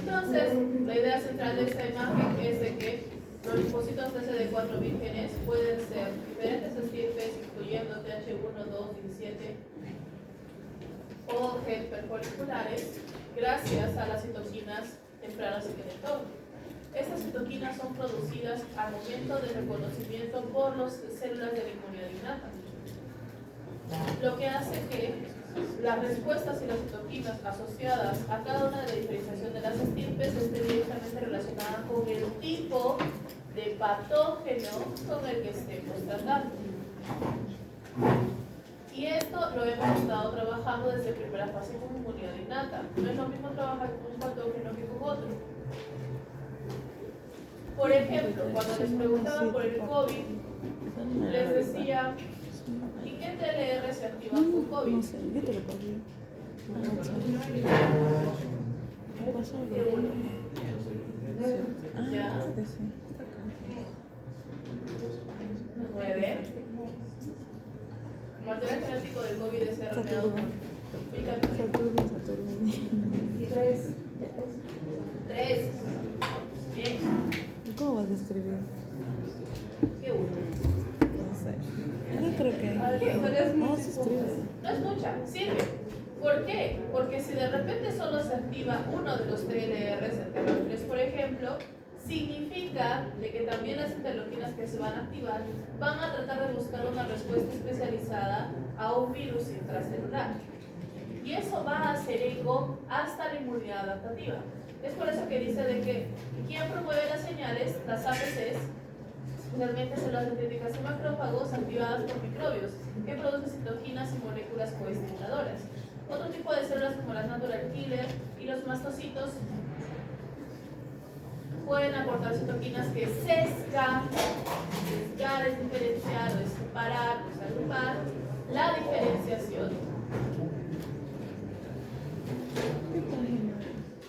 Entonces, la idea central de esta imagen es de que los linfocitos CD4 vírgenes pueden ser diferentes estirpes, incluyendo TH1, 2, 17 o hiperfoliculares, gracias a las citoquinas tempranas en el entorno. Estas citoquinas son producidas al momento de reconocimiento por las células de la inmunidad innata, lo que hace que las respuestas y las citoquinas asociadas a cada una de la diferenciación de las estirpes esté directamente relacionada con el tipo de patógeno con el que estemos tratando. Y esto lo hemos estado trabajando desde primera fase con inmunidad innata. No es lo mismo trabajar con un patógeno que con otro. Por ejemplo, cuando les preguntaban por el COVID, les decía, ¿y qué TLR se activa con COVID? No sé, yo te lo pagué. ¿Qué pasó? Ya. 9. Material genético del COVID es RNA1. Saturno. 3. Bien. ¿Cómo vas a escribir? ¿Qué uno? No sé. Yo creo que. No se escribe. No es mucha, sirve. ¿Por qué? Porque si de repente solo se activa uno de los TLRs anteriores, por ejemplo, significa de que también las interleuquinas que se van a activar van a tratar de buscar una respuesta especializada a un virus intracelular. Y eso va a hacer eco hasta la inmunidad adaptativa. Es por eso que dice de que quien promueve las señales, las APCs, especialmente células dendríticas y macrófagos activadas por microbios, que producen citoquinas y moléculas coestimuladoras. Otro tipo de células como las natural killer y los mastocitos pueden aportar citoquinas que sesgan, sesgar es diferenciar o es separar, o es agrupar la diferenciación.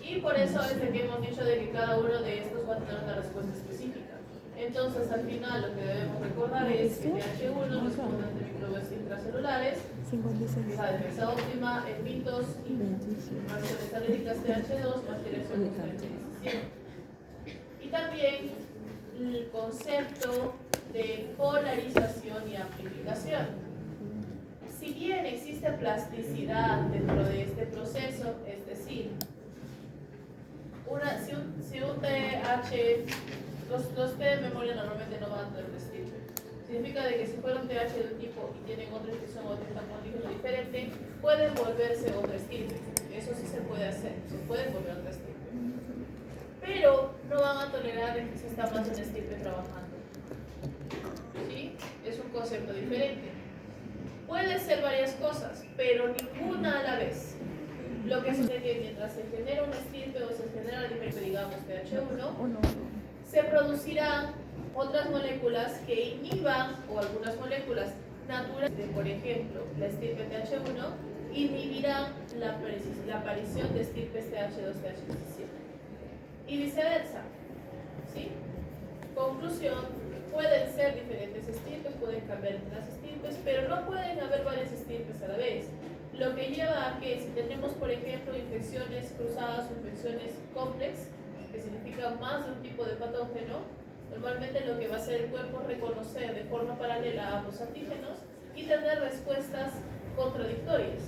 Y por eso es de que hemos dicho de que cada uno de estos va a tener una respuesta específica. Entonces, al final, lo que debemos recordar es que TH1 responde ante microbios intracelulares, 56. la defensa óptima en mitos y reacciones alérgicas TH2 más dirección y también el concepto de polarización y amplificación. Si bien existe plasticidad dentro de este proceso, es decir, si un TH, los T de memoria normalmente no van a tener estirpe. Significa de que si fuera un TH de un tipo y tienen otra inscripción o otro antígeno diferente, pueden volverse otra estirpe. Eso sí se puede hacer, se pueden volver otra estirpe. Pero no van a tolerar que se está más en estirpe trabajando. ¿Sí? Es un concepto diferente. Puede ser varias cosas, pero ninguna a la vez. Lo que sucede es que mientras se genera un estirpe o se genera la diferencia, digamos TH1, se producirán otras moléculas que inhiban, o algunas moléculas naturales, por ejemplo, la estirpe TH1, inhibirán la aparición de estirpes TH2, TH17. Y viceversa. ¿Sí? Conclusión, pueden ser diferentes estirpes, pueden cambiar entre las estirpes, pero no pueden haber varias estirpes a la vez. Lo que lleva a que si tenemos, por ejemplo, infecciones cruzadas o infecciones complejas, que significa más de un tipo de patógeno, normalmente lo que va a hacer el cuerpo es reconocer de forma paralela a ambos antígenos y tener respuestas contradictorias,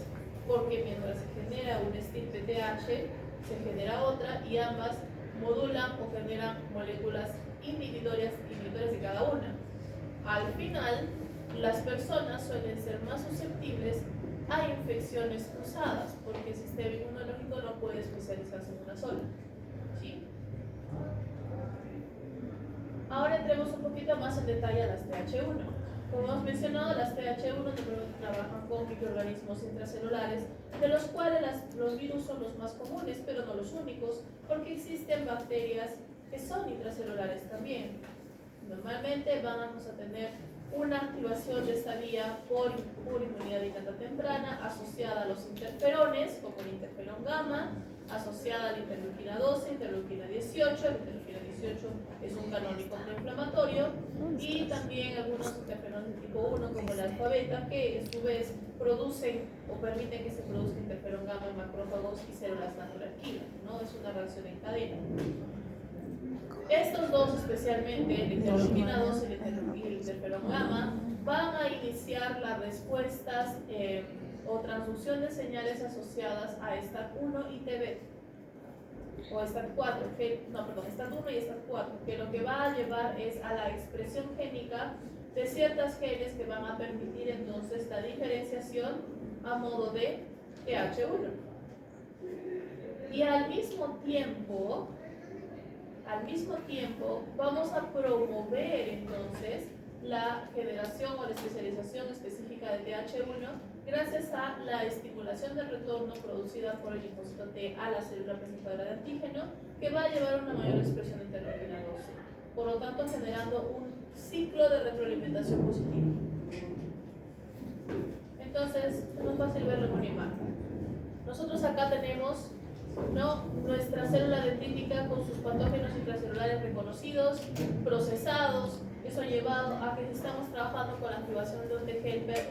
porque mientras se genera un estirpe TH, se genera otra y ambas modulan o generan moléculas inhibitorias de cada una. Al final, las personas suelen ser más susceptibles a infecciones cruzadas, porque el sistema inmunológico no puede especializarse en una sola. ¿Sí? Ahora entremos un poquito más en detalle a las TH1. Como hemos mencionado, las TH1 trabajan con microorganismos intracelulares, de los cuales los virus son los más comunes, pero no los únicos, porque existen bacterias que son intracelulares también. Normalmente vamos a tener una activación de esta vía por inmunidad innata temprana asociada a los interferones, como el interferón gamma, asociada a la interleuquina 12, interleuquina 18. La interleuquina 18 es un canónico proinflamatorio, y también algunos interferones de tipo 1 como la alfa beta, que a su vez producen o permiten que se produzca interferón gamma en macrófagos y células natural killer, ¿no? Es una reacción en cadena. Estos dos, especialmente la interleuquina 12 y el interferón gamma, van a iniciar las respuestas o transducción de señales asociadas a STAT1 y TB, o STAT4, STAT1 y STAT4, que lo que va a llevar es a la expresión génica de ciertas genes que van a permitir entonces la diferenciación a modo de TH1. Y al mismo tiempo vamos a promover entonces la generación o la especialización específica de TH1 gracias a la estimulación del retorno producida por el linfocito T a la célula presentada de antígeno, que va a llevar a una mayor expresión de interleuquina 12, por lo tanto generando un ciclo de retroalimentación positiva. Entonces, es muy fácil verlo con imagen. Nosotros acá tenemos, ¿no?, nuestra célula dendrítica con sus patógenos intracelulares reconocidos, procesados. Eso ha llevado a que si estamos trabajando con la activación de un T-helper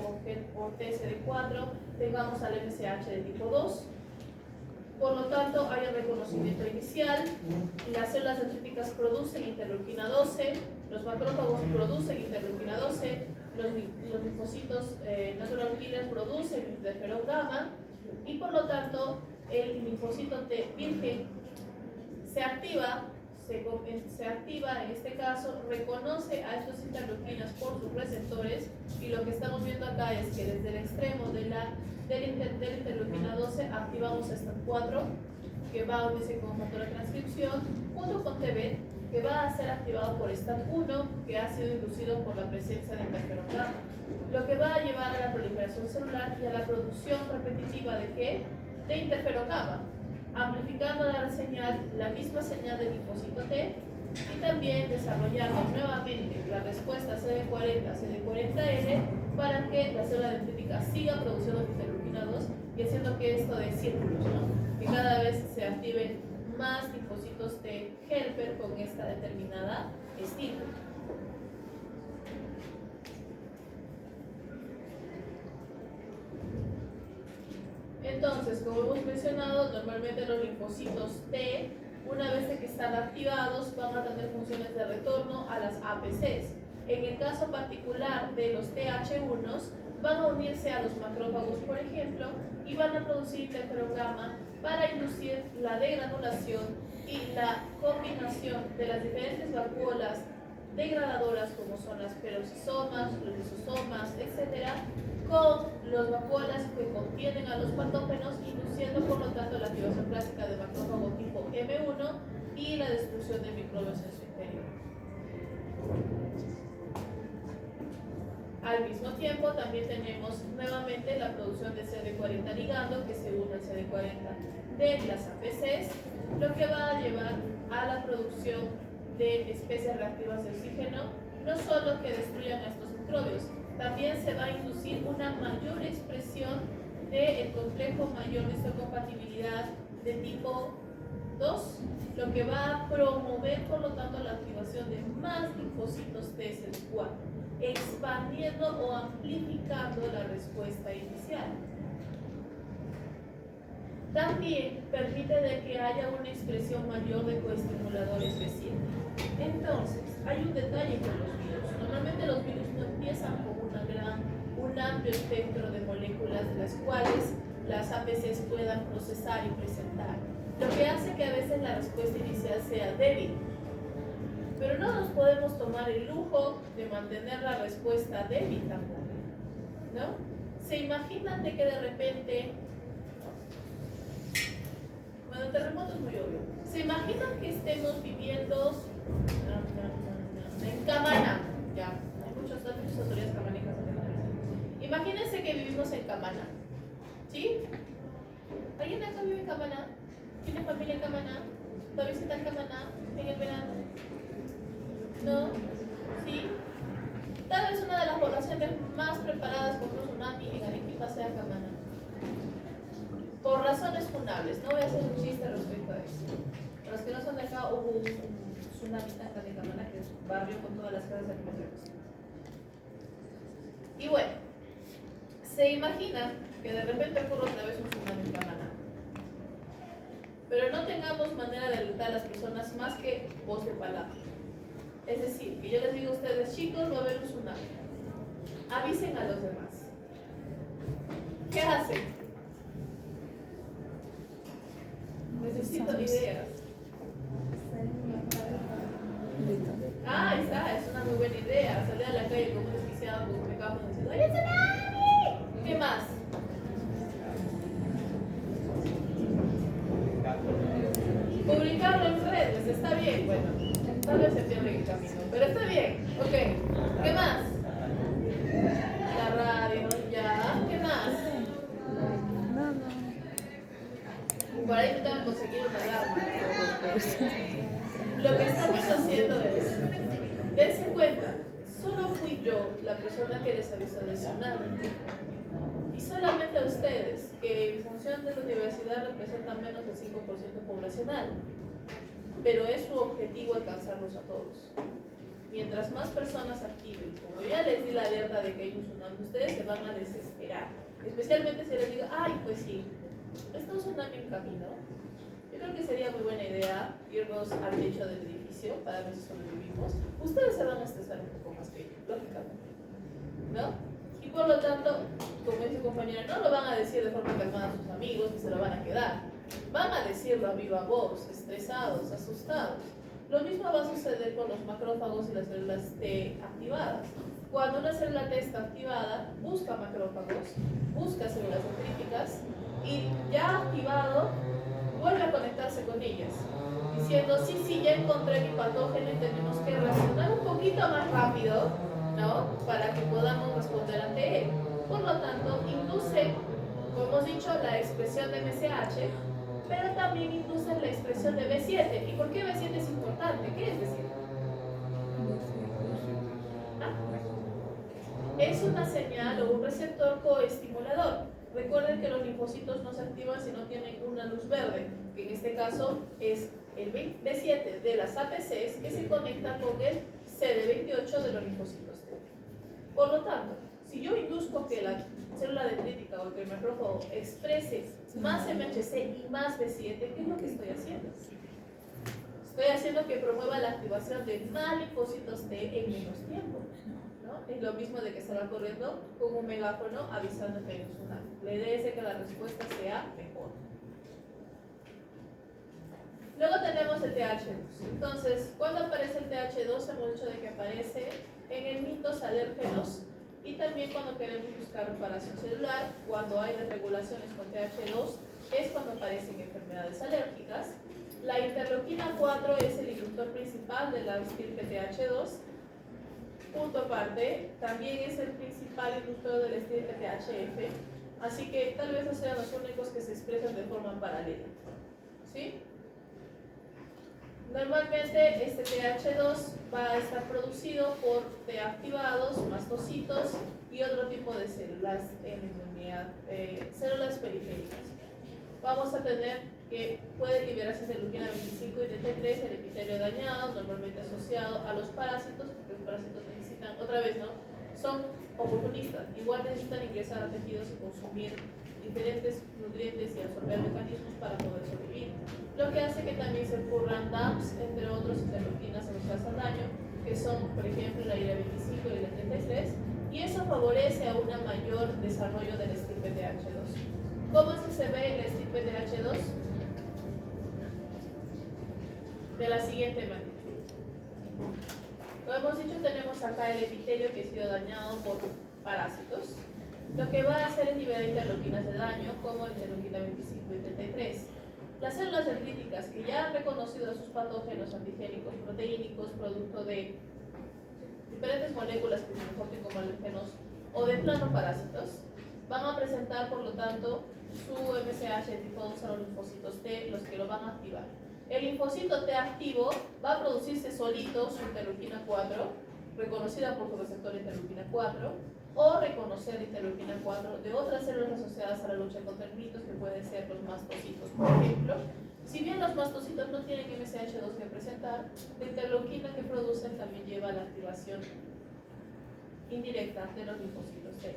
o TSD4, tengamos al MSH de tipo 2. Por lo tanto, hay un reconocimiento inicial. Las células dendríticas producen interleuquina 12, los macrófagos producen interleuquina 12, los linfocitos natural killer producen interferón gamma, y por lo tanto, el linfocito T virgen se activa en este caso, reconoce a estos interleuquinas por sus receptores, y lo que estamos viendo acá es que desde el extremo de la interleuquina 12 activamos STAT4, que va a unirse con factor de transcripción, junto con TB, que va a ser activado por STAT1, que ha sido inducido por la presencia de interferón gamma, lo que va a llevar a la proliferación celular y a la producción repetitiva de ¿qué? De interferón gamma, amplificando la misma señal del linfocito T, y también desarrollando nuevamente la respuesta CD40, CD40L, para que la célula dendrítica siga produciendo interleuquina 2 y haciendo que esto de círculos, ¿no?, que cada vez se activen más linfocitos T helper con esta determinada estímulo. Entonces, como hemos mencionado, normalmente los linfocitos T, una vez que están activados, van a tener funciones de retorno a las APCs. En el caso particular de los TH1s, van a unirse a los macrófagos, por ejemplo, y van a producir interferón gamma para inducir la degranulación y la combinación de las diferentes vacuolas degradadoras, como son las peroxisomas, los lisosomas, etc., con los vacuolas que contienen a los patógenos, induciendo por lo tanto la activación clásica de macrófago tipo M1 y la destrucción de microbios en su interior. Al mismo tiempo, también tenemos nuevamente la producción de CD40 ligando, que se une al CD40 de las APCs, lo que va a llevar a la producción de especies reactivas de oxígeno, no solo que destruyan a estos microbios, también se va a inducir una mayor expresión del complejo mayor de histocompatibilidad de tipo 2, lo que va a promover, por lo tanto, la activación de más linfocitos TSD4, expandiendo o amplificando la respuesta inicial. También permite de que haya una expresión mayor de coestimuladores B7. Entonces, hay un detalle con los virus. Normalmente los virus no empiezan con un amplio espectro de moléculas de las cuales las APCs puedan procesar y presentar, lo que hace que a veces la respuesta inicial sea débil. Pero no nos podemos tomar el lujo de mantener la respuesta débil tampoco, ¿no? ¿Se imaginan de que de repente, bueno, el terremoto es muy obvio, se imaginan que estemos viviendo en Camaná? Ya, hay muchas autoridades camanicas. Imagínense que vivimos en Camaná, ¿sí? ¿Alguien acá vive en Camaná? ¿Tiene familia en Camaná? ¿Va a visitar Camaná en el verano? ¿No? ¿Sí? Tal vez una de las poblaciones más preparadas por un tsunami en Arequipa sea Camaná, por razones funables. lamentables. No voy a hacer un chiste respecto a eso. Para los que no son de acá, hubo un tsunami en Canacaná que barrió con todas las casas de alimentos. Y bueno, se imagina que de repente ocurre otra vez un tsunami en Canacaná. Pero no tengamos manera de alertar a las personas más que voz de palabra. Es decir, que yo les digo a ustedes, chicos, va a haber un tsunami. Avisen a los demás. ¿Qué hacen? Necesito ideas. Ah, ahí está, es una muy buena idea. Salir a la calle como un desquiciado con un megáfono diciendo ¡hay un tsunami! ¿Qué más? Publicarlo en redes, está bien, bueno, tal vez se pierde el camino, pero está bien, ok. ¿Qué más? La radio, ya, ¿qué más? Por ahí te tengo que conseguir una alarma. Lo que estamos haciendo es, dense cuenta, solo fui yo la persona que les avisó del tsunami. Y solamente a ustedes, que en función de la universidad representan menos del 5% poblacional. Pero es su objetivo alcanzarlos a todos. Mientras más personas activen, como ya les di la alerta de que hay un tsunami, ustedes se van a desesperar. Especialmente si les digo, ay, pues sí, está un tsunami en camino. Yo creo que sería muy buena idea irnos al techo del edificio para ver si sobrevivimos. Ustedes se van a estresar un poco más que yo, lógicamente, ¿no? Y por lo tanto, como dice su compañera, no lo van a decir de forma calmada a sus amigos, ni se lo van a quedar. Van a decirlo a viva voz, estresados, asustados. Lo mismo va a suceder con los macrófagos y las células T activadas. Cuando una célula T está activada, busca macrófagos, busca células dendríticas y ya activado, vuelve a conectarse con ellas, diciendo, sí, ya encontré mi patógeno y tenemos que reaccionar un poquito más rápido, ¿no? Para que podamos responder ante él. Por lo tanto, induce, como hemos dicho, la expresión de MSH, pero también induce la expresión de B7. ¿Y por qué B7 es importante? ¿Qué es B7? ¿Ah? Es una señal o un receptor coestimulador. Recuerden que los linfocitos no se activan si no tienen una luz verde, que en este caso es el B7 de las APCs que se conecta con el CD28 de los linfocitos T. Por lo tanto, si yo induzco que la célula dendrítica o que el macrófago exprese más MHC y más B7, ¿qué es lo que estoy haciendo? Estoy haciendo que promueva la activación de más linfocitos T en menos tiempo, ¿no? Es lo mismo de que se va corriendo con un megáfono avisando que hay un tsunami. La idea es que la respuesta sea mejor. Luego tenemos el TH2. Entonces, ¿cuándo aparece el TH2? Hemos dicho de que aparece en el mitos alérgenos y también cuando queremos buscar un parásito celular, cuando hay desregulaciones con TH2, es cuando aparecen enfermedades alérgicas. La interleuquina 4 es el inductor principal de la estirpe TH2. Punto aparte, también es el principal inductor del estirpe THF, así que tal vez no sean los únicos que se expresan de forma paralela. ¿Sí? Normalmente este TH2 va a estar producido por T activados, mastocitos y otro tipo de células en inmunidad, células periféricas. Vamos a tener que puede liberarse interleuquina 25 y T3, el epitelio dañado, normalmente asociado a los parásitos, porque los parásitos necesitan, otra vez, ¿no? Son oportunistas, igual necesitan ingresar a tejidos y consumir diferentes nutrientes y absorber mecanismos para poder sobrevivir. Lo que hace que también se ocurran DAMPs, entre otros interleuquinas asociadas al daño, que son, por ejemplo, la IL-25 y la 33, y eso favorece a un mayor desarrollo del estirpe TH2. ¿Cómo es que se ve el estirpe TH2? De la siguiente magnitud. Como hemos dicho, tenemos acá el epitelio que ha sido dañado por parásitos. Lo que va a hacer es liberar interleuquinas de daño, como el interleuquina 25 y 33. Las células dendríticas que ya han reconocido a sus patógenos antigénicos proteínicos, producto de diferentes moléculas que se comporten como alérgenos o de plano parásitos, van a presentar, por lo tanto, su MSH tipo 2 a los linfocitos T, los que lo van a activar. El linfocito T activo va a producirse solito su interleuquina 4, reconocida por su receptor interleuquina 4, o reconocer la interleuquina 4 de otras células asociadas a la lucha contra el virus, que pueden ser los mastocitos, por ejemplo. Si bien los mastocitos no tienen MSH2 que presentar, la interleuquina que producen también lleva a la activación indirecta de los linfocitos T.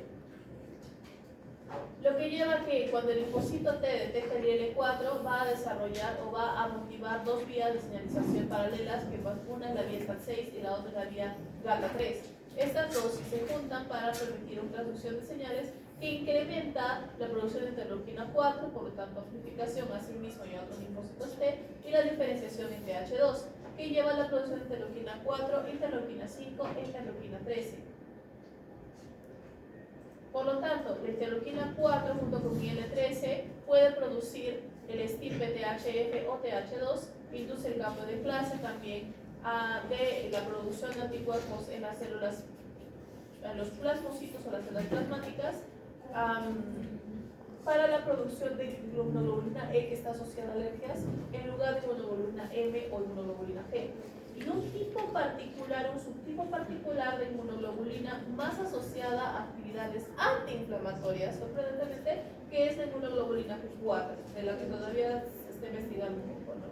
Lo que lleva a que cuando el linfocito T detecta el IL-4 va a desarrollar o va a motivar dos vías de señalización paralelas, que una es la vía STAT6 y la otra es la vía GATA3. Estas dos se juntan para permitir una transducción de señales que incrementa la producción de interleuquina 4, por lo tanto amplificación a sí mismo y a otros linfocitos T, y la diferenciación en TH2, que lleva a la producción de interleuquina 4, interleuquina 5 e interleuquina 13. Por lo tanto, la interleuquina 4 junto con IL-13 puede producir el estirpe THF o TH2, induce el cambio de clase también de la producción de anticuerpos en las células, en los plasmocitos o las células plasmáticas, para la producción de inmunoglobulina E, que está asociada a alergias, en lugar de inmunoglobulina M o inmunoglobulina G. Y un tipo particular, un subtipo particular de inmunoglobulina más asociada a actividades antiinflamatorias, sorprendentemente, que es la inmunoglobulina G4, de la que todavía se está investigando un poco, ¿no?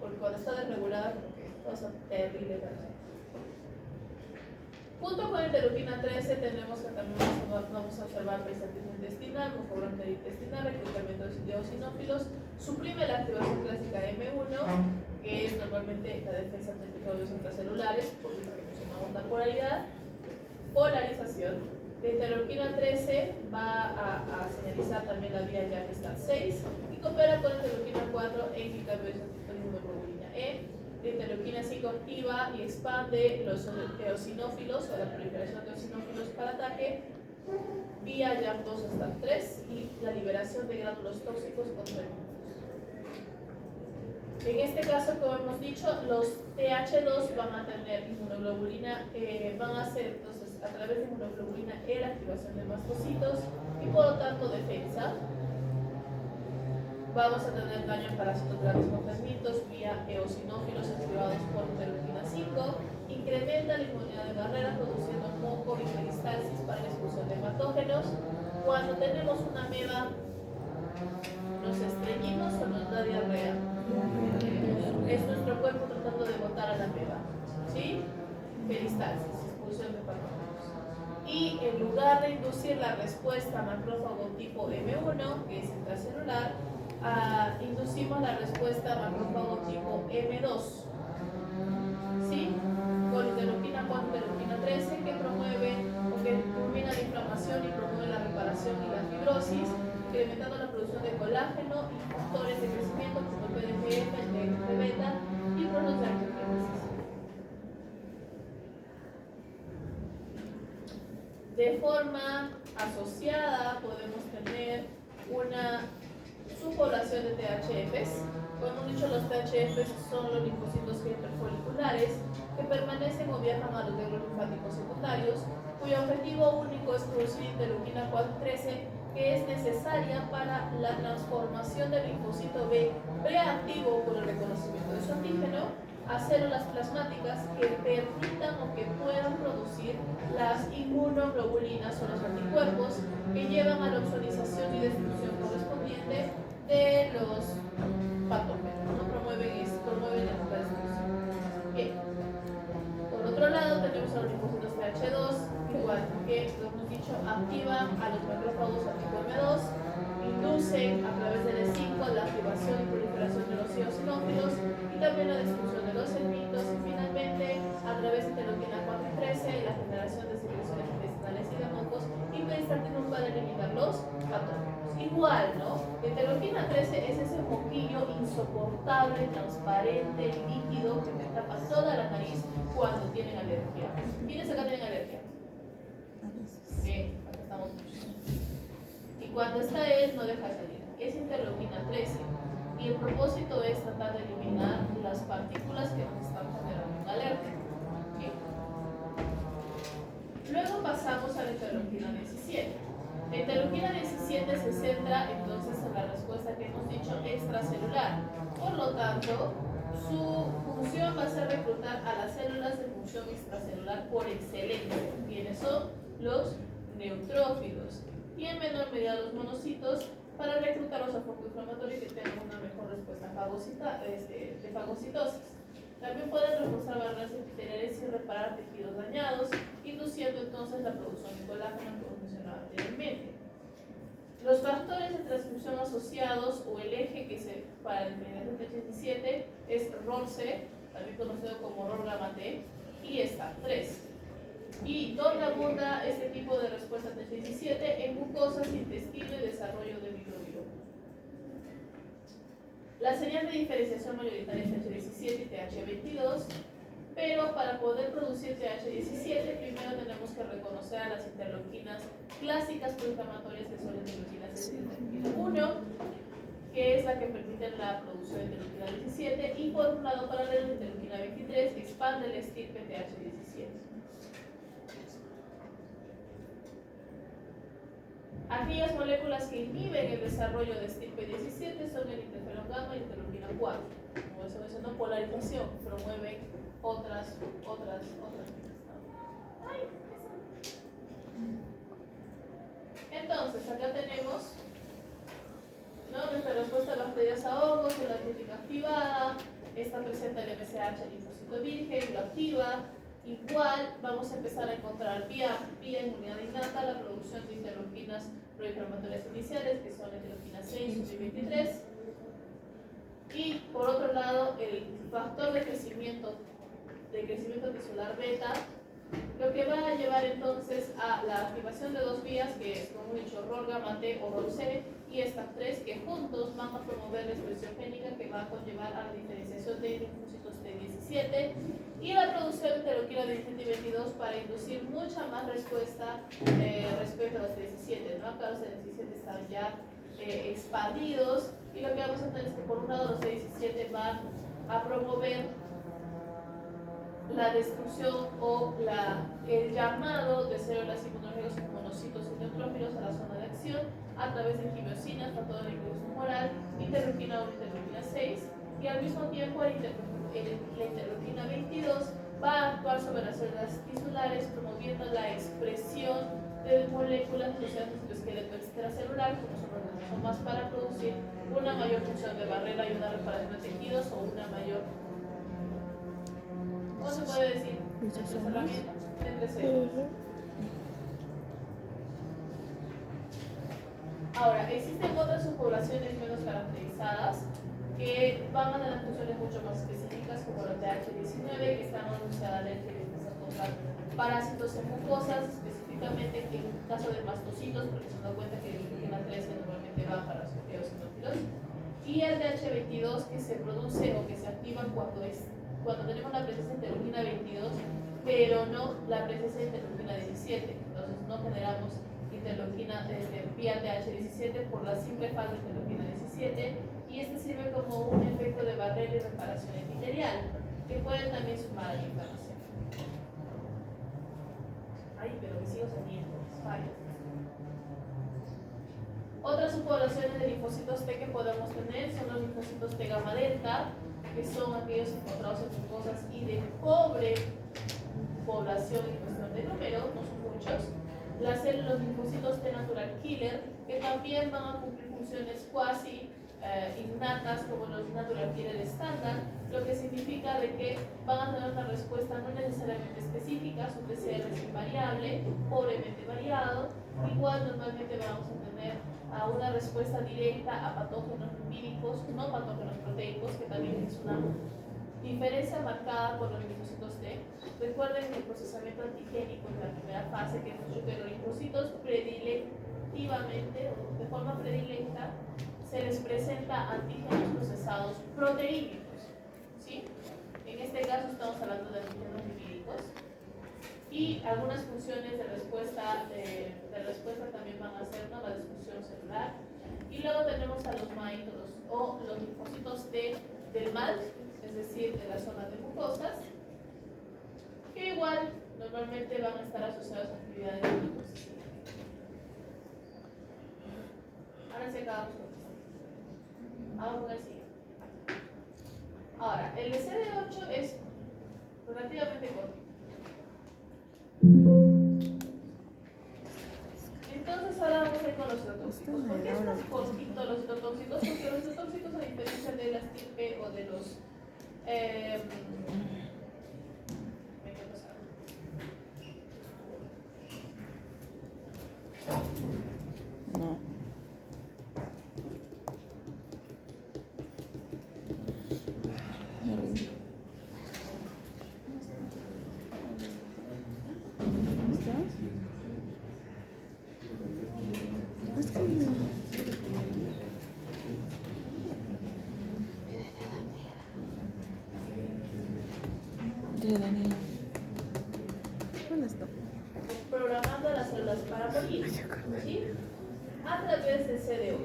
Porque cuando está desregulada, como que cosa terrible, ¿verdad? Junto con interleuquina 13 tenemos que también vamos a observar peristaltismo intestinal, mucobronquial intestinal, reclutamiento de eosinófilos, suprime la activación clásica M1, que es normalmente la defensa ante anticuerpos intracelulares, por lo que mencionamos la polarización. La interleuquina 13 va a señalizar también la vía STAT6 y coopera con la interleuquina 4 en el cambio de inmunoglobulina E. La interleuquina 5 activa y expande los eosinófilos o la proliferación de eosinófilos para ataque vía YAP2 hasta 3 y la liberación de gránulos tóxicos contra el virus. En este caso, como hemos dicho, los TH2 van a tener inmunoglobulina, van a hacer entonces a través de inmunoglobulina E la activación de mastocitos y por lo tanto defensa. Vamos a tener daño en parásitos grandes congénitos vía eosinófilos activados por interleuquina 5, incrementa la inmunidad de barrera produciendo moco y peristalsis para la expulsión de patógenos. Cuando tenemos una ameba, ¿nos estreñimos o nos da diarrea? Es nuestro cuerpo tratando de botar a la ameba, ¿sí? Peristalsis, expulsión de patógenos. Y en lugar de inducir la respuesta macrófago tipo M1, que es intracelular, inducimos la respuesta macrófago tipo M2, ¿sí? Con interleuquina 4, interleuquina 13, que promueve o que combina la inflamación y promueve la reparación y la fibrosis, incrementando la producción de colágeno y factores de crecimiento como el PDGF, el TGF-beta y procesos de angiogénesis. De forma asociada podemos tener una subpoblación de THFs. Como hemos dicho, los THFs son los linfocitos hiperfoliculares que permanecen o viajan a los ganglios linfáticos secundarios, cuyo objetivo único es producir interleuquina 4-13, que es necesaria para la transformación del linfocito B preactivo por el reconocimiento de su antígeno a células plasmáticas que permitan o que puedan producir las inmunoglobulinas o los anticuerpos que llevan a la ozonización y destrucción correspondiente de los patógenos, no promueven la destrucción. Bien. Por otro lado, tenemos a los linfocitos TH2, igual que lo hemos dicho, activan a los macrófagos tipo M2, inducen a través del E5 la activación y proliferación de los eosinófilos y también la destrucción de los helmintos, y finalmente a través de interleuquina 4 y 13 la generación de secreciones intestinales y de mocos y peristaltismo para eliminar los patógenos. Igual, ¿no? La interleuquina 13 es ese moquillo insoportable, transparente, líquido que te tapa toda la nariz cuando tienen alergia. ¿Quiénes acá tienen alergia? Sí, acá estamos muchos. Y cuando está él, no deja de salir. Es interleuquina 13. Y el propósito es tratar de eliminar las partículas que nos están generando una alergia. Bien. Luego pasamos a la interleuquina 17. La interleuquina 17 se centra entonces en la respuesta que hemos dicho extracelular. Por lo tanto, su función va a ser reclutar a las células de función extracelular por excelencia. ¿Quiénes son? Los neutrófilos y en menor medida los monocitos para reclutarlos a foco inflamatorio y que tengan una mejor respuesta de fagocitosis. También pueden reforzar barreras epiteliales y reparar tejidos dañados, induciendo entonces la producción de colágeno, como mencionaba anteriormente. Los factores de transcripción asociados o el eje que se para el TH17 es RORC, también conocido como ROR gamma T, y STAT3. Y donde abunda este tipo de respuesta TH17 en mucosas, intestino y desarrollo de microbioma. La señal de diferenciación mayoritaria es TH17 y TH22, pero para poder producir TH17 primero tenemos que reconocer a las interleuquinas clásicas proinflamatorias que son la interleuquina 6 y la interleuquina 1, que es la que permite la producción de interleuquina 17, y por un lado paralelo la interleuquina 23 expande el estirpe TH17. Aquellas moléculas que inhiben el desarrollo de estirpe 17 son el interferón gamma y interleuquina 4. Como se mencionó, polarización, promueven otras. Entonces, acá tenemos, ¿no?, nuestra respuesta a bacterias a hongos, una crítica activada. Esta presenta el MSH al linfocito virgen, lo activa. Igual vamos a empezar a encontrar vía inmunidad innata la producción de interleuquinas proinflamatorias iniciales, que son la interleuquina 6 y 23. Y por otro lado, el factor de crecimiento tisular beta, lo que va a llevar entonces a la activación de dos vías, que es, como he dicho, ROR gamma T o ROR C, y estas tres que juntos van a promover la expresión génica que va a conllevar a la diferenciación de linfocitos T17 y la producción de interleuquina 17 y 22 para inducir mucha más respuesta respecto a los T17, ¿no? Acá los T17 están ya expandidos, y lo que vamos a tener es que por un lado los T17 van a promover la destrucción o el llamado de células inmunológicas como monocitos y neutrófilos a la zona de acción a través de quimiosinas, factor de inclusión humoral, interleuquina 1 y interleuquina 6, y al mismo tiempo la interleuquina 22 va a actuar sobre las células tisulares promoviendo la expresión de moléculas asociadas al esqueleto extracelular, como son cromosomas, para producir una mayor función de barrera y una reparación de tejidos o una mayor, ¿cómo se puede decir? Entre células. Ahora, existen otras subpoblaciones menos caracterizadas que van a tener funciones mucho más específicas, como la TH19, que están asociadas al que empieza a encontrar parásitos en mucosas, específicamente en el caso de mastocitos, porque se dan cuenta que el interleuquina 13 normalmente va para los eosinófilos, y el TH22, que se produce o que se activa cuando tenemos la presencia de interleuquina 22, pero no la presencia de interleuquina 17. Entonces no generamos interleuquina vía TH17 por la simple falta de interleuquina 17, y este sirve como un efecto de barrera y reparación epitelial, que puede también sumar a la inflamación. Ay, pero me sigo saliendo, fallo. Otras subpoblaciones de linfocitos T que podemos tener son los linfocitos T gamma delta, que son aquellos encontrados en mucosas y de pobre población en cuestión de número, no son muchos. Los linfocitos T natural killer, que también van a cumplir funciones cuasi innatas como los natural killer estándar, lo que significa de que van a tener una respuesta no necesariamente específica, su PCR es invariable, pobremente variado. Igual normalmente vamos a tener una respuesta directa a patógenos lipídicos, no patógenos proteicos, que también es una diferencia marcada por los linfocitos T. Recuerden que el procesamiento antigénico en la primera fase, que hemos dicho que los linfocitos predilectivamente, o de forma predilecta, se les presenta antígenos procesados proteínicos, ¿sí? En este caso estamos hablando de antígenos lipídicos, y algunas funciones de respuesta también van a ser, ¿no?, la disfunción celular. Y luego tenemos a los maítos o los linfocitos T del mal, es decir, de la zona de mucosas, que igual normalmente van a estar asociados a actividades de glucosis. Ahora sí acabamos con esto. Vamos con el siguiente. Ahora, el de CD8 es relativamente corto. los citotóxicos. ¿Por qué es más cortito los citotóxicos? Porque los citotóxicos, a diferencia de la estirpe o de los No. ¿Dónde está? Programando las células para morir, ¿sí? A través del CD8.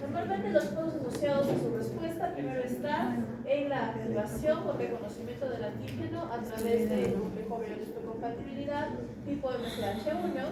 Normalmente los juegos asociados a su respuesta primero están en la activación o reconocimiento del antígeno a través de un mejor histocompatibilidad tipo MSH1.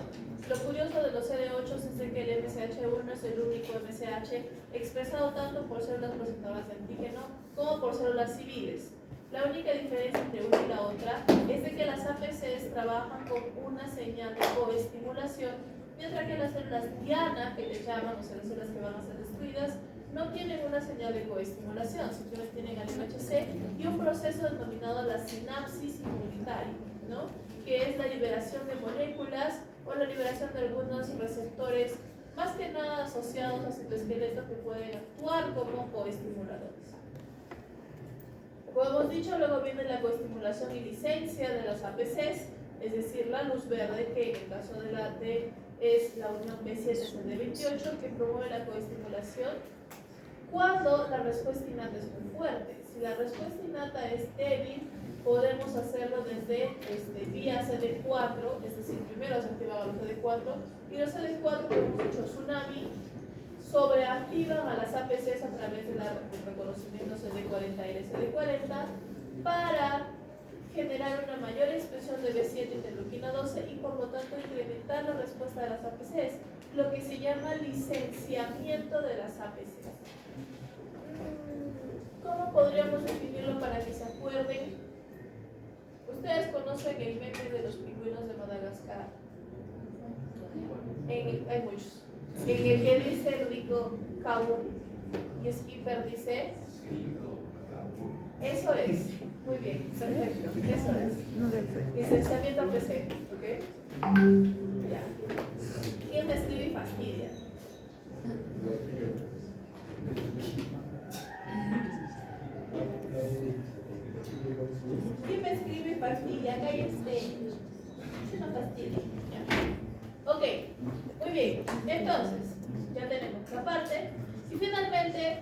Lo curioso de los CD8 es de que el MSH1 es el único MSH expresado tanto por células presentadoras de antígeno como por células civiles. La única diferencia entre una y la otra es de que las APCs trabajan con una señal de coestimulación, mientras que las células diana, que le llaman, o sea, las células que van a ser destruidas, no tienen una señal de coestimulación, simplemente tienen al MHC y un proceso denominado la sinapsis inmunitaria, ¿no? Que es la liberación de moléculas o la liberación de algunos receptores, más que nada asociados a citoesqueletos que pueden actuar como coestimuladores. Como hemos dicho, luego viene la coestimulación y licencia de los APCs, es decir, la luz verde, que en el caso de la D es la unión B7CD28, que promueve la coestimulación cuando la respuesta innata es muy fuerte. Si la respuesta innata es débil, podemos hacerlo desde vía CD4, es decir, primero se activaba los CD4 y los CD4, como hemos dicho, tsunami, sobreactivan a las APCs a través del reconocimiento CD40 y CD40 para generar una mayor expresión de B7 interleuquina 12 y por lo tanto incrementar la respuesta de las APCs, lo que se llama licenciamiento de las APCs. ¿Cómo podríamos definirlo para que se acuerden? Ustedes conocen el meme de los pingüinos de Madagascar. Hay muchos. En el que dice el rico Kaur y Skipper dice, eso es. Muy bien, perfecto, eso es. Licenciamiento APC, ¿ok? Ya. ¿Quién me escribe y fastidia? ¿Quién me escribe y fastidia? Cállese. No fastidia. Ya. Ok, muy bien. Entonces, ya tenemos esta parte. Y finalmente,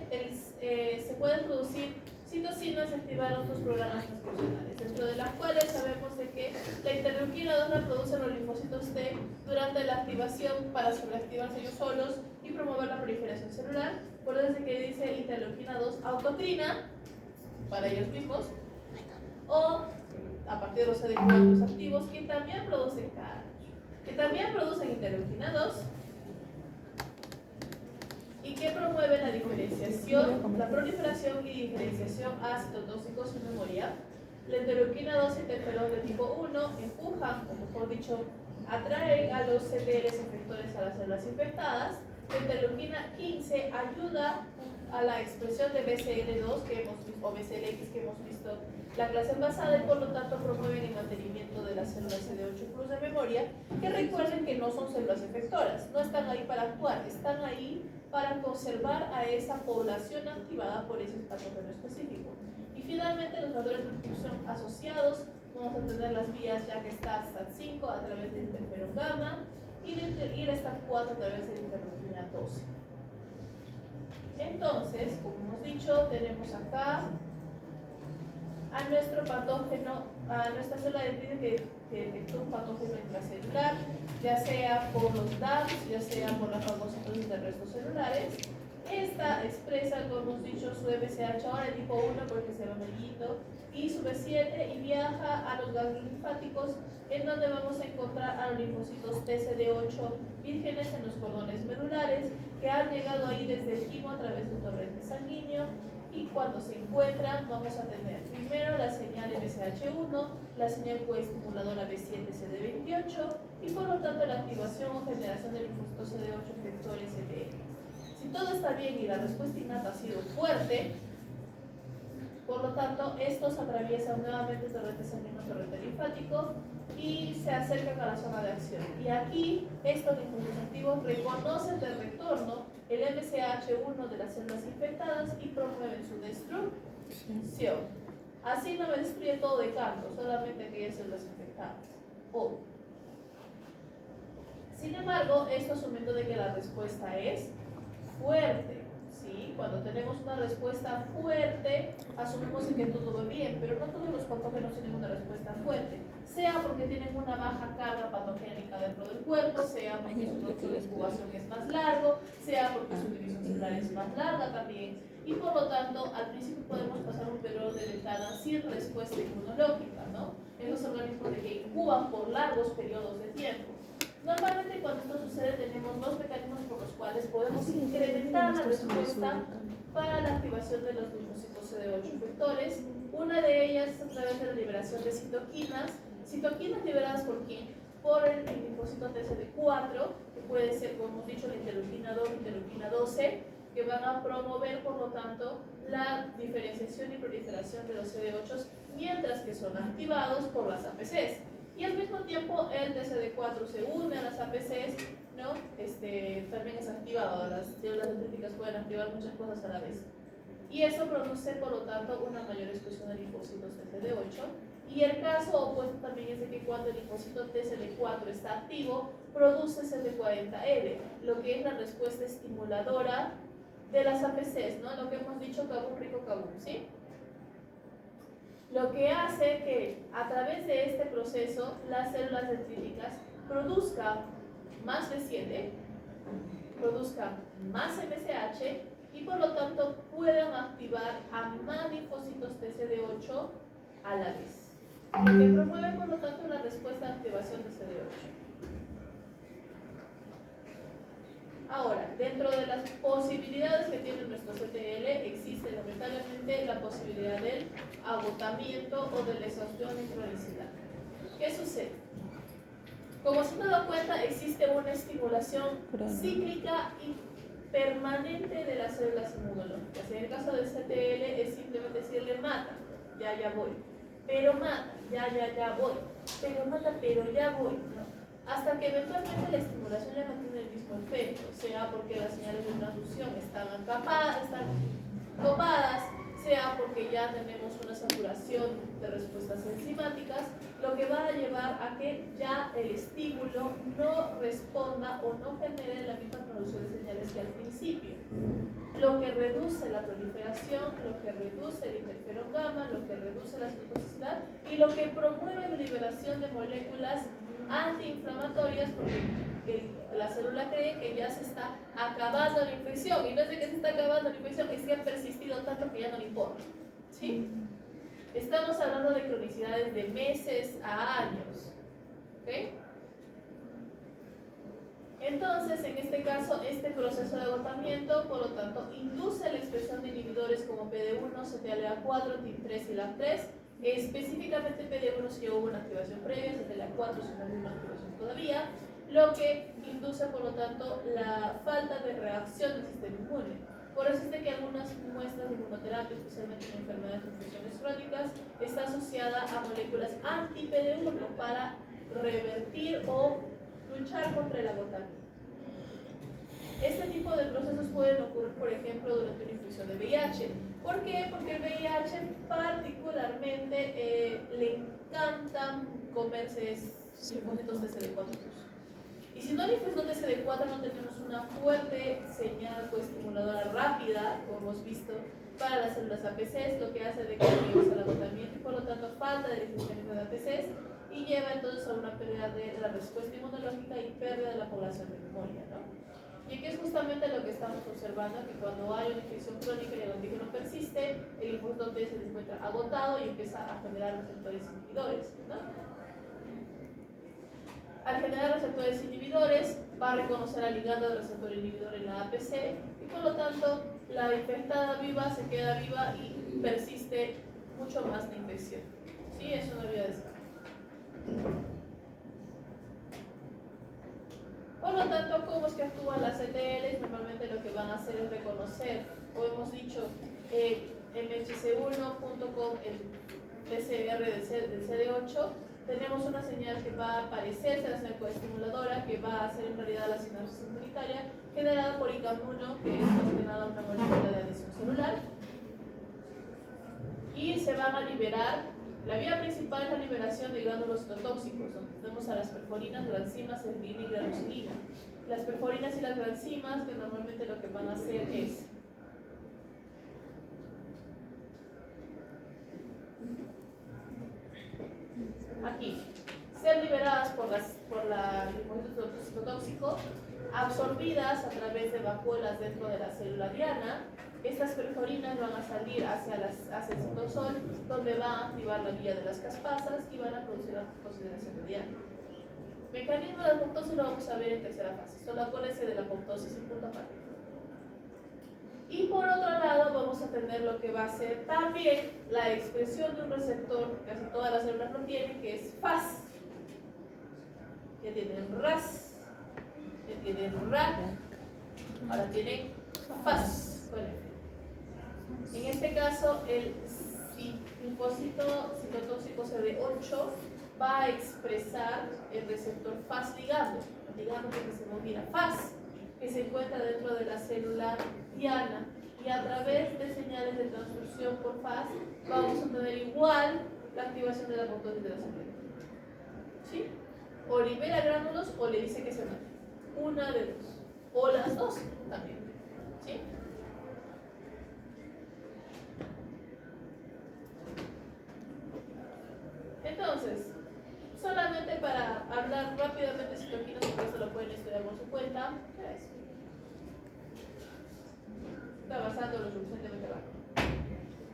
se pueden producir citocinas y activar otros programas transcripcionales, dentro de las cuales sabemos de que la interleuquina 2 la producen los linfocitos T durante la activación para sobreactivarse ellos solos y promover la proliferación celular. Por eso es que dice interleuquina 2 autotrina para ellos mismos, o a partir de los CD4 activos que también producen CAR, que también producen interleuquina 2 y que promueven la diferenciación, la proliferación y diferenciación a citotóxicos en memoria. La interleuquina 2 y interferón de tipo 1 empujan, o mejor dicho, atraen a los CTLs efectores a las células infectadas. La interleuquina 15 ayuda a la expresión de BCL2 que hemos visto, o BCLX que hemos visto la clase pasada, y por lo tanto promueven el mantenimiento de las células CD8 Plus de memoria, que recuerden que no son células efectoras, no están ahí para actuar, están ahí para conservar a esa población activada por ese patógeno específico. Y finalmente los factores de transcripción asociados, vamos a tener las vías ya que está STAT5 a través del interferón gamma y el STAT4 a través del interleuquina 12. Entonces, como hemos dicho, tenemos acá a nuestro patógeno, a nuestra célula de que detectó un patógeno intracelular, ya sea por los DAPs, ya sea por la fagocitosis de restos celulares. Esta expresa, como hemos dicho, su MSH ahora de tipo 1 porque se va amarillito, y su B7, y viaja a los ganglios linfáticos, en donde vamos a encontrar a los linfocitos TCD8 vírgenes en los cordones medulares, que han llegado ahí desde el quimo a través del torrente sanguíneo, y cuando se encuentran vamos a tener primero la señal MSH1, la señal coestimuladora B7-CD28 y por lo tanto la activación o generación del linfocito CD8 efector STL. Si todo está bien y la respuesta innata ha sido fuerte, por lo tanto, estos atraviesan nuevamente el torrente sanguíneo, torrente linfático y se acercan a la zona de acción. Y aquí, estos linfocitos activos reconocen de retorno el MCH1 de las células infectadas y promueven su destrucción. Así no me destruye todo de canto, solamente aquellas células infectadas. Sin embargo, esto asumiendo de que la respuesta es fuerte. ¿Sí? Cuando tenemos una respuesta fuerte, asumimos que todo va bien, pero no todos los patógenos tienen una respuesta fuerte, sea porque tienen una baja carga patogénica dentro del cuerpo, sea porque su proceso de incubación es más largo, sea porque su división celular es más larga también, y por lo tanto, al principio podemos pasar un periodo de ventana sin respuesta inmunológica, ¿no? Esos organismos que incuban por largos periodos de tiempo. Normalmente cuando esto sucede tenemos dos mecanismos por los cuales podemos incrementar la respuesta para la activación de los linfocitos CD8 efectores. Una de ellas es a través de la liberación de citoquinas liberadas por quién? Por el linfocito TCD4, que puede ser, como hemos dicho, la interleuquina 2, interleuquina 12, que van a promover, por lo tanto, la diferenciación y proliferación de los CD8, mientras que son activados por las APCs. Y al mismo tiempo el TCD4 se une a las APCs, ¿no? También es activado, las células dendríticas pueden activar muchas cosas a la vez. Y eso produce, por lo tanto, una mayor expresión de linfocitos TCD8. Y el caso opuesto también es de que cuando el linfocito TCD4 está activo, produce CD40L, lo que es la respuesta estimuladora de las APCs, ¿no? Lo que hemos dicho, cabum rico cabum, ¿sí? Lo que hace que a través de este proceso las células dendríticas produzcan más B7, produzcan más MSH y por lo tanto puedan activar a más linfocitos TCD8 a la vez, lo que promueve por lo tanto la respuesta de activación de CD8. Ahora, dentro de las posibilidades que tiene nuestro CTL, existe lamentablemente la posibilidad del agotamiento o de la exhaustión intraleucinal. ¿Qué sucede? Como se han dado cuenta, existe una estimulación cíclica y permanente de las células inmunológicas. En el caso del CTL es simplemente decirle mata, ya voy, pero mata, ya voy, pero mata, pero ya voy, ¿no? Hasta que eventualmente la estimulación ya no tiene el mismo efecto, sea porque las señales de transducción están copadas, sea porque ya tenemos una saturación de respuestas enzimáticas, lo que va a llevar a que ya el estímulo no responda o no genere la misma producción de señales que al principio, lo que reduce la proliferación, lo que reduce el interferón gamma, lo que reduce la citotoxicidad y lo que promueve la liberación de moléculas antiinflamatorias, porque la célula cree que ya se está acabando la infección, y no es de que se está acabando la infección, es que ha persistido tanto que ya no le importa, ¿sí? Estamos hablando de cronicidades de meses a años, ¿ok? Entonces, en este caso, este proceso de agotamiento, por lo tanto, induce la expresión de inhibidores como PD1, CTLA4, TIM3 y LAM3. Específicamente PD1 si hubo una activación previa, CTLA4 si no hubo una activación todavía, lo que induce, por lo tanto, la falta de reacción del sistema inmune. Por eso es de que algunas muestras de inmunoterapia, especialmente en enfermedades de infecciones crónicas, está asociada a moléculas anti-PD1 para revertir o luchar contra el agotamiento. Este tipo de procesos pueden ocurrir, por ejemplo, durante una infección de VIH. ¿Por qué? Porque el VIH particularmente le encantan comerse linfocitos de CD4. Y si no hay linfocitos de CD4, no tenemos una fuerte señal coestimuladora rápida, como hemos visto, para las células APCs, lo que hace de que lleguemos al agotamiento y por lo tanto falta de difusión de APCs y lleva entonces a una pérdida de la respuesta inmunológica y pérdida de la población de memoria, ¿no? Y aquí es justamente lo que estamos observando, que cuando hay una infección crónica y el antígeno persiste, el linfocito T se encuentra agotado y empieza a generar receptores inhibidores, ¿no? Al generar receptores inhibidores, va a reconocer al ligando del receptor inhibidor en la APC y por lo tanto la infectada viva se queda viva y persiste mucho más la infección. ¿Sí? Es una vía de escape. Por lo tanto, ¿cómo es que actúan las CTLs? Normalmente lo que van a hacer es reconocer, o hemos dicho, MHC1 junto con el PCR del CD8, tenemos una señal que va a aparecer, será una coestimuladora que va a hacer en realidad la sinapsis inmunitaria generada por ICAM1, que es destinada a una molécula de adhesión celular, y se van a liberar. La vía principal es la liberación de gránulos citotóxicos, donde tenemos a las perforinas, granzimas, serina y granusilina. Las perforinas y las granzimas, que normalmente lo que van a hacer es aquí, ser liberadas por la linfocitos citotóxico, absorbidas a través de vacuolas dentro de la célula diana. Estas perforinas van a salir hacia el citosol, donde va a activar la vía de las caspasas y van a producir la consideración de diana. Mecanismo de apoptosis lo vamos a ver en tercera fase, solo acuérdense de la apoptosis en punto aparte. Y por otro lado vamos a tener lo que va a ser también la expresión de un receptor, casi todas las células lo tienen, que es FAS. Ya tienen RAS, ya tienen RAC, ahora tienen FAS. En este caso, el linfocito citotóxico CD8 va a expresar el receptor FAS ligando, ligando que se denomina FAS, que se encuentra dentro de la célula diana, y a través de señales de transducción por FAS vamos a tener igual la activación de la apoptosis de la célula. ¿Sí? O libera gránulos o le dice que se mate. Una de dos. O las dos también. ¿Sí? Entonces, solamente para hablar rápidamente de citoquinas, porque eso lo pueden estudiar por su cuenta. ¿Qué es? Está avanzando lo suficientemente rápido.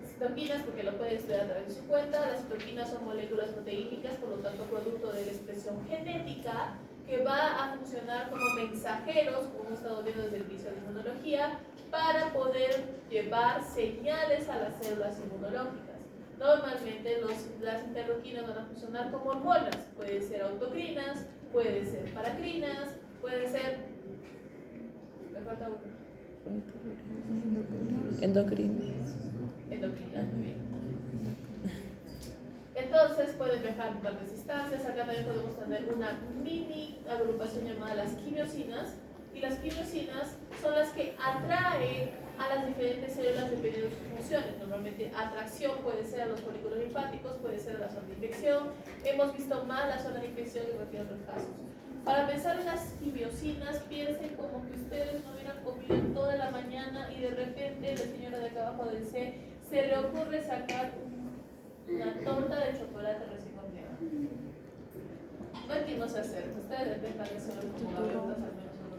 Citoquinas, porque lo pueden estudiar a través de su cuenta. Las citoquinas son moléculas proteínicas, por lo tanto producto de la expresión genética, que va a funcionar como mensajeros, como hemos estado viendo desde el inicio de inmunología, para poder llevar señales a las células inmunológicas. Normalmente las interleuquinas van a funcionar como hormonas, pueden ser autocrinas, pueden ser paracrinas, pueden ser... ¿Me falta uno? Endocrinas. Endocrinas, muy bien. Entonces pueden viajar varias distancias. Acá también podemos tener una mini agrupación llamada las quimiosinas, y las quimiosinas son las que atraen a las diferentes células dependiendo de sus funciones. Normalmente atracción puede ser a los folículos linfáticos, puede ser a la zona de infección. Hemos visto más la zona de infección que cualquier otro caso. Para pensar en las quimiosinas, piensen como que ustedes no hubieran comido toda la mañana y de repente la señora de acá abajo del C se le ocurre sacar una torta de chocolate recién horneada. No hay que no se hacer, ustedes detectan eso como gaviotas, al menos uno.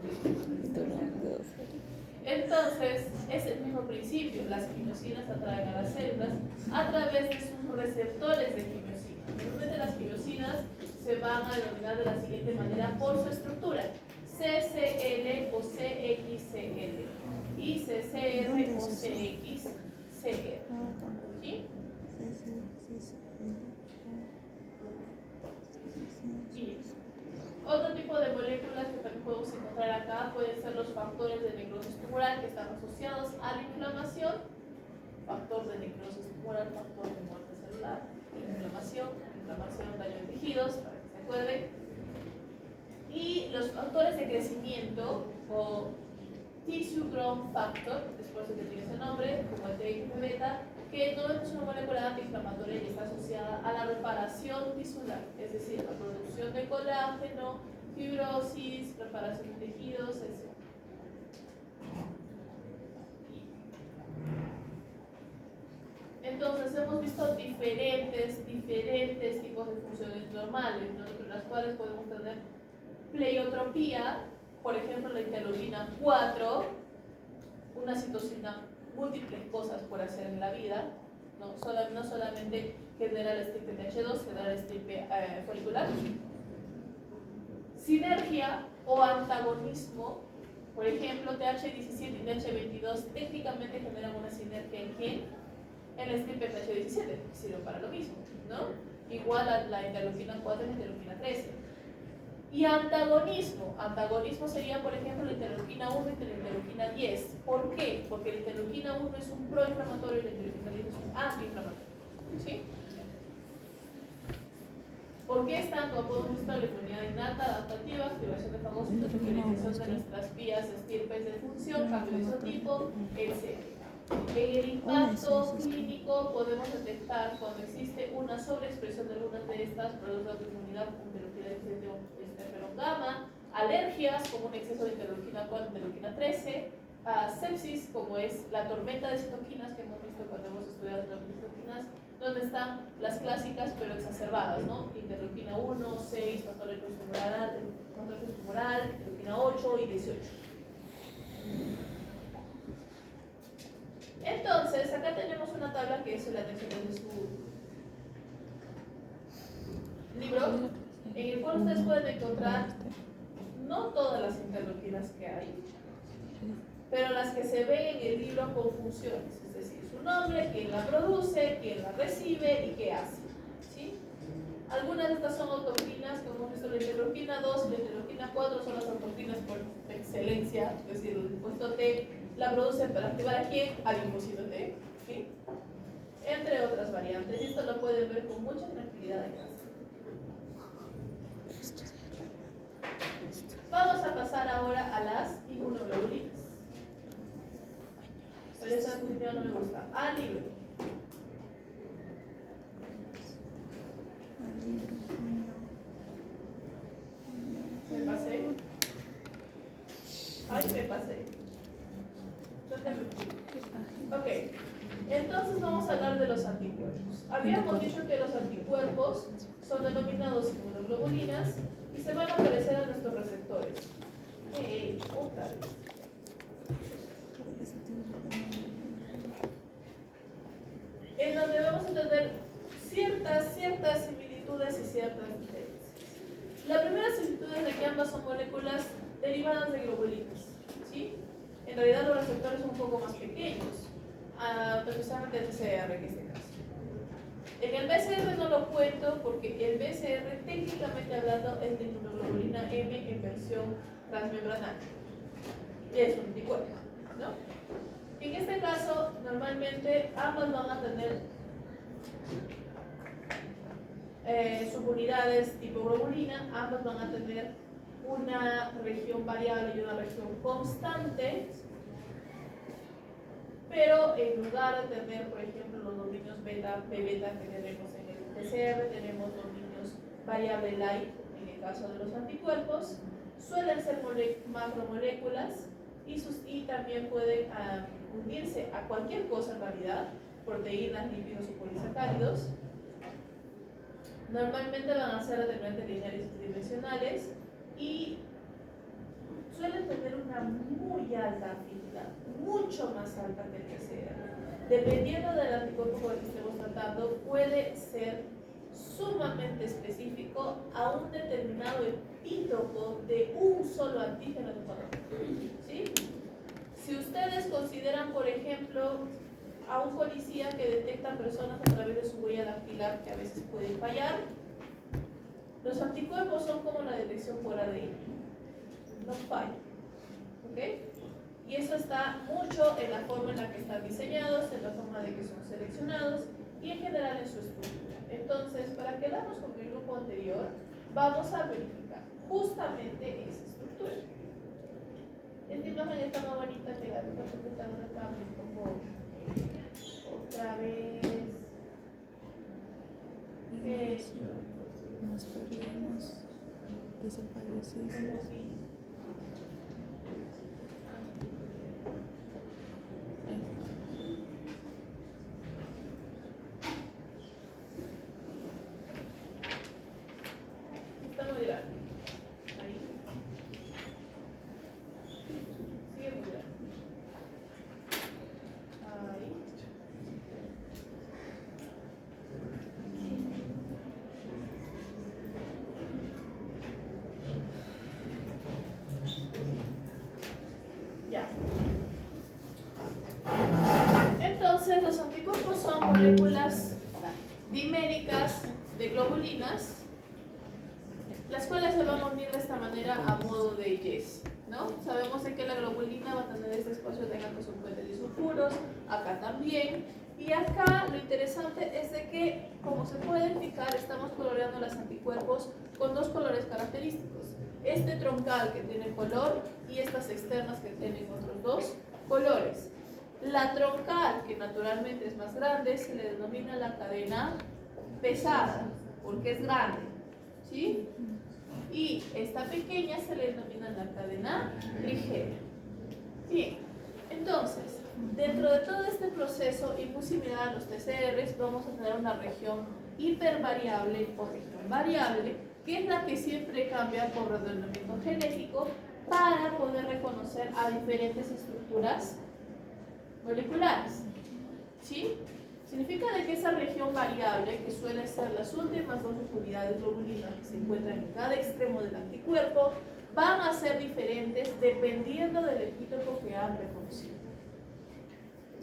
Entonces, es el mismo principio. Las quimiosinas atraen a las células a través de sus receptores de quimiosina. Normalmente las quimiosinas se van a denominar de la siguiente manera por su estructura: CCL o CXCL y CCR o CXCR. ¿Sí? Y otro tipo de moléculas que también podemos encontrar acá pueden ser los factores de necrosis tumoral, que están asociados a la inflamación. Factor de necrosis tumoral, factor de muerte celular, inflamación, daño de tejidos, para que se acuerden. Y los factores de crecimiento, o tissue growth factor, después de que tiene ese nombre, como el TXP beta, que no es una molécula antiinflamatoria y está asociada a la reparación tisular, es decir, la producción de colágeno, fibrosis, reparación de tejidos, etc. Entonces hemos visto diferentes tipos de funciones normales, ¿no? Entre las cuales podemos tener pleiotropía, por ejemplo la interleukina 4, una citocina, múltiples cosas por hacer en la vida, no solamente genera el estirpe TH2, genera el estirpe folicular. Sinergia o antagonismo Por ejemplo, TH17 y TH22 técnicamente generan una sinergia en quién? En la estirpe TH17, que sirve para lo mismo, ¿no? Igual a la interleuquina 4 y la interleuquina 13. Y antagonismo. Antagonismo sería, por ejemplo, la interleuquina 1 y la interleuquina 10. ¿Por qué? Porque la interleuquina 1 es un proinflamatorio y la interleuquina 10 es un antiinflamatorio. ¿Sí? ¿Por qué están? Como podemos estar la inmunidad innata, adaptativa, activación de fagocitos, utilización de nuestras vías estirpes de función, cambio de isotipo, etc. En el impacto clínico podemos detectar cuando existe una sobreexpresión de algunas de estas productos de autoinmunidad como interleuquina 17 o interferón gamma, alergias como un exceso de interleuquina 4 interleuquina 13, sepsis como es la tormenta de citoquinas que hemos visto cuando hemos estudiado las citoquinas, donde están las clásicas pero exacerbadas, ¿no? Interleuquina 1, 6, factor tumoral, interleuquina 8 y 18. Entonces, acá tenemos una tabla que es la atención de su libro, en el cual ustedes pueden encontrar no todas las interleuquinas que hay, pero las que se ven en el libro con funciones, es decir, su nombre, quién la produce, quién la recibe y qué hace. ¿Sí? Algunas de estas son autocrinas, como hemos visto la interleuquina 2 y la interleuquina 4 son las autocrinas por excelencia, es decir, el linfocito T la produce para activar a quién, al linfocito T, ¿sí? Entre otras variantes, y esto lo pueden ver con mucha tranquilidad en casa. Vamos a pasar ahora a las inmunoglobulinas. Pero esa definición no me gusta. Al libro. Me pasé. Ay, me pasé. Ok. Entonces vamos a hablar de los anticuerpos. Habíamos dicho que los anticuerpos son denominados inmunoglobulinas y se van a parecer a nuestros receptores. Otra vez. En donde vamos a tener ciertas similitudes y ciertas diferencias. La primera similitud es de que ambas son moléculas derivadas de globulinas, ¿sí? En realidad los receptores son un poco más pequeños, especialmente el BCR en este caso. En el BCR no lo cuento porque el BCR técnicamente hablando es de inmunoglobulina M en versión transmembranal. Es un anticuerpo, ¿no? En este caso, normalmente ambas van a tener subunidades tipo globulina, ambas van a tener una región variable y una región constante, pero en lugar de tener, por ejemplo, los dominios beta, B-beta que tenemos en el PCR, tenemos dominios variable light en el caso de los anticuerpos, suelen ser macromoléculas y también pueden unirse a cualquier cosa en realidad, proteínas, lípidos o polisacáridos. Normalmente van a ser determinantes lineales y tridimensionales y suelen tener una muy alta afinidad, mucho más alta que el PCR. Dependiendo del anticuerpo con el que estemos tratando, puede ser sumamente específico a un determinado epítopo de un solo antígeno de patología. ¿Sí? Si ustedes consideran, por ejemplo, a un policía que detecta personas a través de su huella dactilar, que a veces puede fallar, los anticuerpos son como la detección por ADN, no fallan. ¿Ok? Y eso está mucho en la forma en la que están diseñados, en la forma de que son seleccionados y en general en su estructura. Entonces, para quedarnos con el grupo anterior, vamos a verificar justamente esa estructura. Esta imagen está más bonita que la otra computadora tablet, como otra vez. Nos podríamos desaparecer. Está muy grande. Ahí. Sigue muy grande. Ahí. anticuerpos son moléculas diméricas de globulinas, las cuales se van a unir de esta manera a modo de yes, ¿no? Sabemos de que la globulina va a tener este espacio de gatos sulfuros y sulfuros, acá también, y acá lo interesante es de que, como se puede indicar, estamos coloreando los anticuerpos con dos colores característicos, este troncal que tiene color y estas externas que tienen otros dos colores. La troncal, que naturalmente es más grande, se le denomina la cadena pesada, porque es grande, ¿sí? Y esta pequeña se le denomina la cadena ligera. Bien, entonces, dentro de todo este proceso, y muy similar a los TCRs, vamos a tener una región hipervariable o región variable, que es la que siempre cambia por ordenamiento genético para poder reconocer a diferentes estructuras moleculares. ¿Sí? Significa de que esa región variable, que suele ser las últimas dos unidades globulinas que se encuentran en cada extremo del anticuerpo, van a ser diferentes dependiendo del epítopo que han reconocido.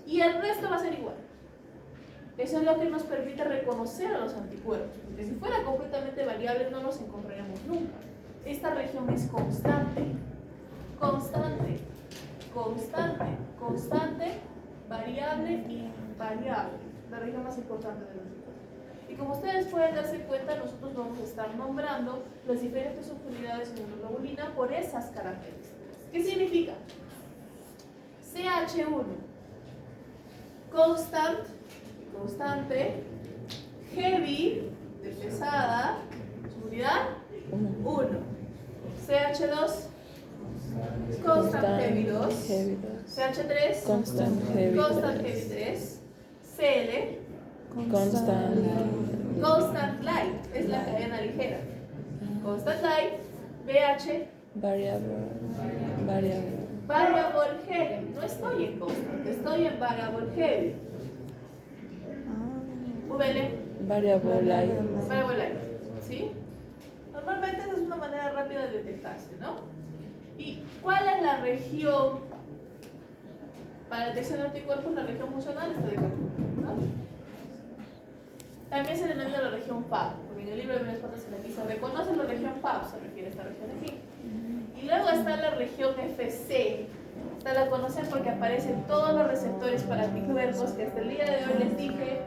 Y el resto va a ser igual. Eso es lo que nos permite reconocer a los anticuerpos, porque si fuera completamente variable no los encontraríamos nunca. Esta región es constante, constante, constante, constante, variable y invariable, la región más importante del anticuerpo. Y como ustedes pueden darse cuenta, nosotros vamos a estar nombrando las diferentes subunidades en una globulina por esas características. ¿Qué significa? CH1, constant, constante, heavy, de pesada, subunidad 1, CH2, constant heavy 2, CH3, Constant heavy constant heavy 3, CL, constant light, es la cadena ligera, constant light, BH, variable variable heavy, no estoy en constant, estoy en variable heavy, VL, variable light, variable light, ¿sí? Normalmente esa es una manera rápida de detectarse, ¿no? ¿Y cuál es la región para detección de anticuerpos? La región funcional está de acá, ¿no? También se denomina la región FAB, porque en el libro de primeras partes se le dice, reconoce la región FAB, se refiere a esta región aquí. Y luego está la región FC. Esta la conocen porque aparecen todos los receptores para anticuerpos, que hasta el día de hoy les dije,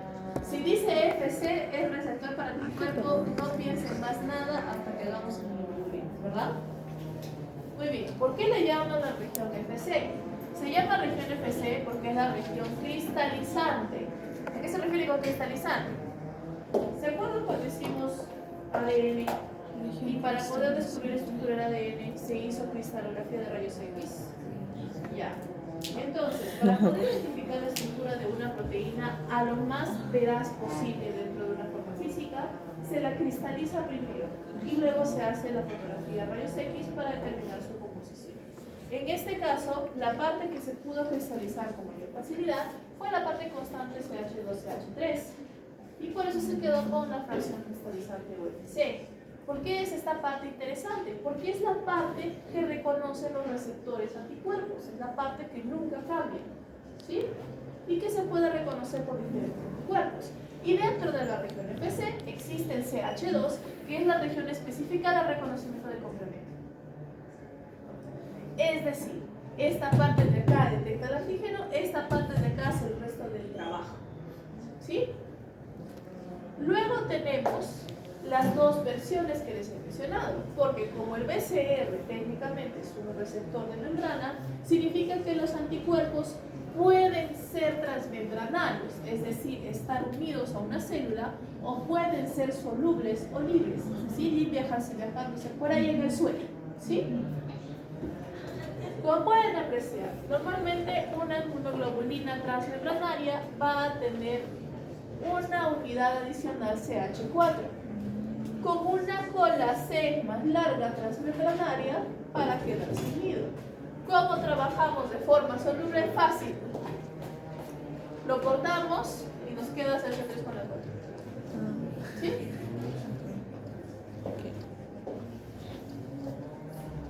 si dice FC es receptor para anticuerpo, no piensen más nada hasta que hagamos un inmunoglobulina, ¿verdad? Muy bien, ¿por qué le llaman la región FC? Se llama región FC porque es la región cristalizante. ¿A qué se refiere con cristalizante? ¿Se acuerdan cuando hicimos ADN? Y para poder descubrir la estructura del ADN se hizo cristalografía de rayos X. Ya. Entonces, para poder identificar la estructura de una proteína a lo más veraz posible dentro de una forma física, se la cristaliza primero y luego se hace la fotografía de rayos X para determinar su composición. En este caso, la parte que se pudo cristalizar con mayor facilidad fue la parte constante CH2CH3 y por eso se quedó con la fracción cristalizante UFC. ¿Por qué es esta parte interesante? Porque es la parte que reconoce los receptores anticuerpos, es la parte que nunca cambia, ¿sí? Y que se puede reconocer por diferentes anticuerpos. Y dentro de la región FC existe el CH2, que es la región específica de reconocimiento de complemento. Es decir, esta parte de acá detecta el antígeno, esta parte de acá hace el resto del trabajo, ¿sí? Luego tenemos las dos versiones que les he mencionado, porque como el BCR técnicamente es un receptor de membrana, significa que los anticuerpos pueden ser transmembranarios, es decir, estar unidos a una célula, o pueden ser solubles o libres, ¿sí? Viajándose por ahí en el suelo, ¿sí? Como pueden apreciar, normalmente una inmunoglobulina transmembranaria va a tener una unidad adicional CH4 con una cola C más larga transmembranaria para quedarse unido. ¿Cómo trabajamos de forma soluble? Fácil. Lo cortamos y nos queda CH3 con la cola. ¿Sí?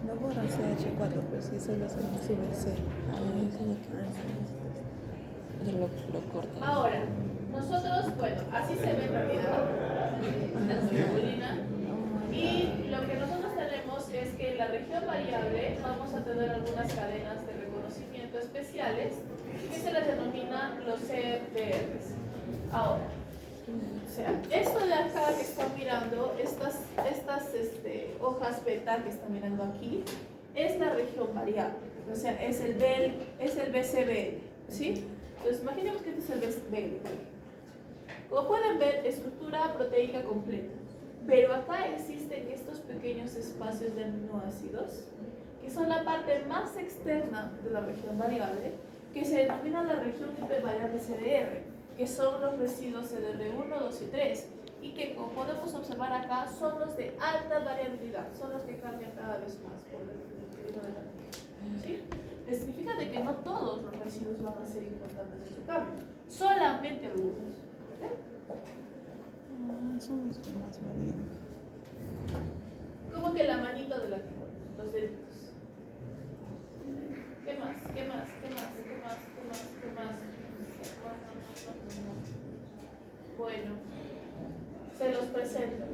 No borra CH4, pues sí, solo se sube C. Lo corto. Ahora, nosotros, bueno, así se ve en realidad la globulina. Y lo que nosotros tenemos es que en la región variable vamos a tener algunas cadenas de reconocimiento especiales que se les denomina los CDRs. Ahora, o sea, esto de acá que están mirando, estas hojas beta que están mirando aquí, es la región variable, o sea, es el BCBL, ¿sí? Entonces, imaginemos que este es el BCBL. Como pueden ver, estructura proteica completa, pero acá existen estos pequeños espacios de aminoácidos, que son la parte más externa de la región variable, que se denomina la región hipervariable CDR, que son los residuos CDR1, 2 y 3, y que, como podemos observar acá, son los de alta variabilidad, son los que cambian cada vez más por el mecanismo de la ¿sí? Significa de que no todos los residuos van a ser importantes en su cambio, solamente algunos. ¿Okay? Son los que más varían. Como que la manito de la figura, los deditos. ¿Qué más? ¿Qué más? ¿Qué más? ¿Qué más? ¿Qué más? ¿Qué más? Bueno, se los presento.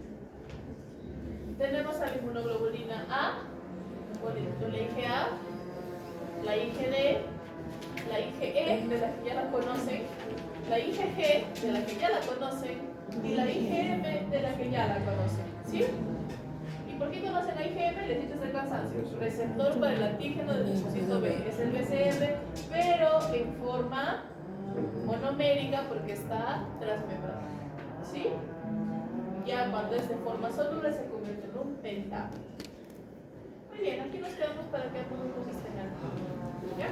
Tenemos a la inmunoglobulina A, bonito, la IgA, la IgD, la IgE, de la que ya la conocen, la IgG, de la que ya la conocen, y la IgM, de la que ya la conocen. ¿Sí? ¿Y por qué conocen la IgM? Les dices el cansancio. Receptor para el antígeno del linfocito B. Es el BCR, pero en forma monomérica porque está transmembrana. ¿Sí? Ya cuando es de forma soluble se convierte en un pentámero. Muy bien, aquí nos quedamos para que algunos nos estén ¿ya?